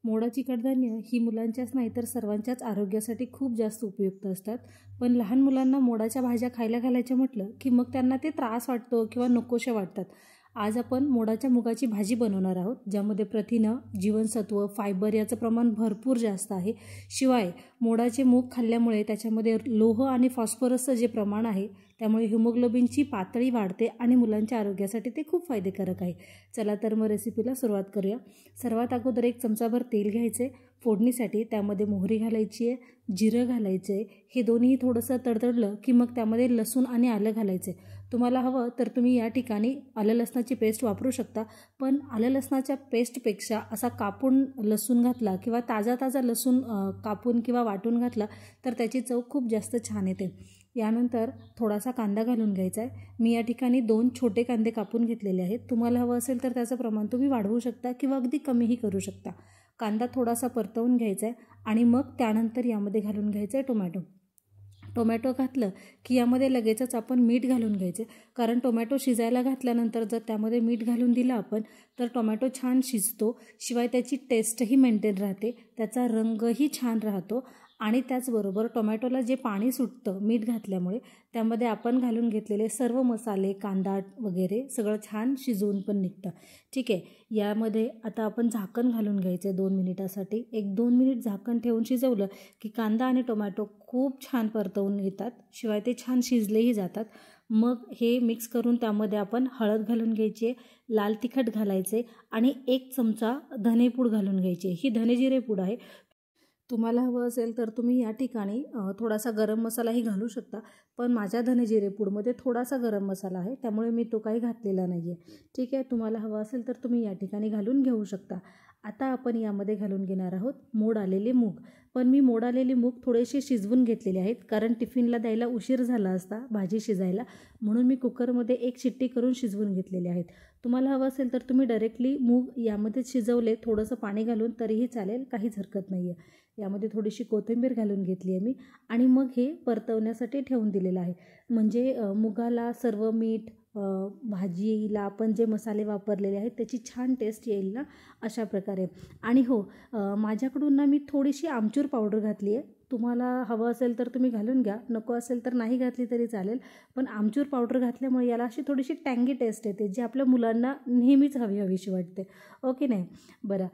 मोडाची कडधान्य ही मुलांच्याच नाही तर सर्वांच्याच आरोग्यासाठी खूप जास्त उपयुक्त असतात। पण लहान मुलांना मोडाच्या भाज्या खायला घालायचं म्हटलं की मग त्यांना ते त्रास वाटतो किंवा नकोशा वाटतात। आज आपण मोडाच्या मुगाची भाजी बनवणार आहोत, ज्यामध्ये प्रथिनं, जीवनसत्व, फायबर याचं प्रमाण भरपूर जास्त आहे। शिवाय मोडाचे मूग खाल्ल्यामुळे त्याच्यामध्ये लोह आणि फॉस्फरसचं जे प्रमाण आहे त्यामुळे हिमोग्लोबिनची पातळी वाढते आणि मुलांच्या आरोग्यासाठी ते खूप फायदेकारक आहे। चला तर मग रेसिपीला सुरुवात करूया। सर्वात अगोदर 1 चमचाभर तेल घ्यायचे फोडणीसाठी, त्यामध्ये मोहरी घालायची आहे, जिरं घालायचं आहे। हे दोन्ही थोडंसं तडतडलं की मग त्यामध्ये लसूण आणि आलं घालायचं आहे। तुम्हाला हवं तर तुम्ही या ठिकाणी आलं लसणाची पेस्ट वापरू शकता, पण आलं लसणाच्या पेस्टपेक्षा असा कापून लसूण घातला किंवा ताजा लसूण कापून किंवा वाटून घातला तर त्याची चव खूप जास्त छान येते। यानंतर थोडासा कांदा घालून घ्यायचा आहे। मी या ठिकाणी 2 छोटे कांदे कापून घेतलेले आहेत। तुम्हाला हवं असेल तर त्याचं प्रमाण तुम्ही वाढवू शकता किंवा अगदी कमीही करू शकता। कांदा थोडासा परतवून घ्यायचा आहे आणि मग त्यानंतर यामध्ये घालून घ्यायचं आहे टोमॅटो घातलं की यामध्ये लगेचच आपण मीठ घालून घ्यायचे, कारण टोमॅटो शिजायला घातल्यानंतर जर त्यामध्ये मीठ घालून दिलं आपण तर टोमॅटो छान शिजतो, शिवाय त्याची टेस्टही मेंटेन राहते, त्याचा रंगही छान राहतो आणि त्याचबरोबर टोमॅटोला जे पाणी सुटतं मीठ घातल्यामुळे त्यामध्ये आपण घालून घेतलेले सर्व मसाले, कांदा वगैरे सगळं छान शिजवून पण निघतं। ठीक आहे, यामध्ये आता आपण झाकण घालून घ्यायचं 2 मिनिटासाठी। 1-2 मिनिट झाकण ठेवून शिजवलं की कांदा आणि टोमॅटो खूप छान परतवून येतात, शिवाय ते छान शिजलेही जातात। मग हे मिक्स करून त्यामध्ये आपण हळद घालून घ्यायची, लाल तिखट घालायचे आणि 1 चमचा धनेपूड घालून घ्यायची। ही धनेजिरे पूड आहे। तुम्हाला हवं असेल तर तुम्ही या ठिकाणी थोडासा गरम मसालाही घालू शकता, पण माझ्या धनेजिरे पूडमध्ये थोडासा गरम मसाला आहे त्यामुळे मी तो काही घातलेला नाही आहे। ठीक आहे, तुम्हाला हवं असेल तर तुम्ही या ठिकाणी घालून घेऊ शकता। आता आपण यामध्ये घालून घेणार आहोत मोड आलेले मूग, पण मी मोड आलेले मूग थोडेसे शिजवून घेतलेले आहेत, कारण टिफिनला द्यायला उशीर झाला असता भाजी शिजायला, म्हणून मी कुकरमध्ये 1 शिट्टी करून शिजवून घेतलेले आहेत। तुम्हाला हवं असेल तर तुम्ही डायरेक्टली मूग यामध्ये शिजवले थोडंसं पाणी घालून तरीही चालेल, काहीच हरकत नाही आहे। यामध्ये थोडीशी कोथिंबीर घालून घेतली आहे मी आणि मग हे परतवण्यासाठी ठेवून दिलेलं आहे, म्हणजे मुगाला सर्व मीठ, भाजीला आपण जे मसाले वापरलेले आहेत त्याची छान टेस्ट येईल ना, अशा प्रकारे। आणि हो, माझ्याकडून ना मी थोडीशी आमचूर पावडर घातली आहे, तुम्हाला हवं असेल तर तुम्ही घालून घ्या, नको असेल तर नाही घातली तरी चालेल, पण आमचूर पावडर घातल्यामुळे याला अशी थोडीशी टँगी टेस्ट येते, जी आपल्या मुलांना नेहमीच हवीशी वाटते, ओके नाही? बरं,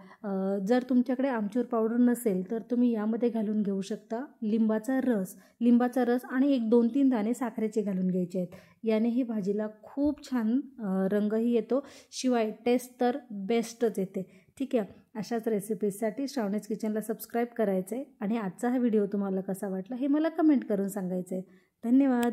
जर तुमच्याकडे आमचूर पावडर नसेल तर तुम्ही यामध्ये घालून घेऊ शकता लिंबाचा रस आणि 1-2-3 दाणे साखरेचे घालून घ्यायचे आहेत। याने ही भाजीला खूप छान रंगही येतो, शिवाय टेस्ट तर बेस्टच येते। ठीक आहे, अशाच रेसिपीजसाठी श्रावणीज किचनला सबस्क्राईब करायचं आहे आणि आजचा हा व्हिडिओ तुम्हाला कसा वाटला हे मला कमेंट करून सांगायचं आहे। धन्यवाद।